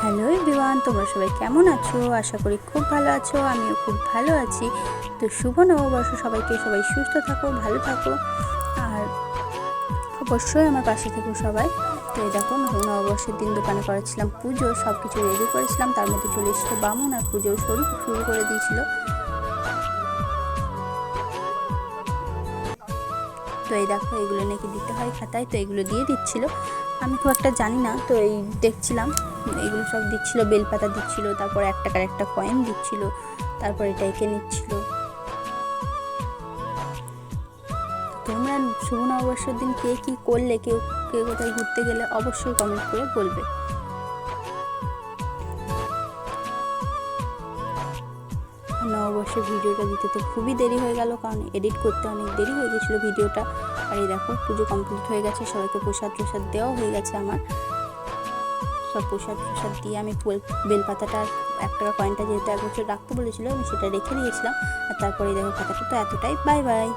Hello everyone, তোমরা সবাই কেমন আছো? আশা করি খুব ভালো আছো। আমিও খুব ভালো আছি। তো শুভ নববর্ষ সবাইকে। সবাই সুস্থ থাকো, ভালো থাকো, আর অবশ্যই আমার পাশে থেকো সবাই। তো এই দেখো, নববর্ষের দিন দোকানে করেছিলাম পুজো, সব কিছু রেডি করেছিলাম। তার মধ্যে চলে এসেছিলো বামুন আর পুজোর শুরু করে দিয়েছিল। তো এই দেখো, এগুলো নাকি দিতে হয় খাতায়, তো এগুলো দিয়ে দিচ্ছিল। আমি খুব একটা জানি না, তো এই দেখছিলাম এগুলো সব দিচ্ছিল। বেলপাতা দিচ্ছিল, তারপর 1 টাকার একটা কয়েন দিচ্ছিল, তারপর এটা এঁকে নিচ্ছিল। তোমরা শুভ নববর্ষের দিন কে কী করলে, কে কোথায় ঘুরতে গেলে, অবশ্যই কমেন্ট করে বলবে। নববর্ষের ভিডিওটা দিতে তো খুবই দেরি হয়ে গেল, কারণ এডিট করতে অনেক দেরি হয়ে গেছিলো ভিডিওটা। আর এই দেখো, পুজো কমপ্লিট হয়ে গেছে, সবাইকে প্রসাদ দেওয়া হয়ে গেছে। আমার সব প্রসাদ দিয়ে আমি বেলপাতাটা 1 টাকা কয়েনটা যেহেতু 1 বছর রাখতে বলেছিল, আমি সেটা রেখে দিয়েছিলাম। আর তারপরে দেখো, খাতাটা তো এতটাই। Bye bye.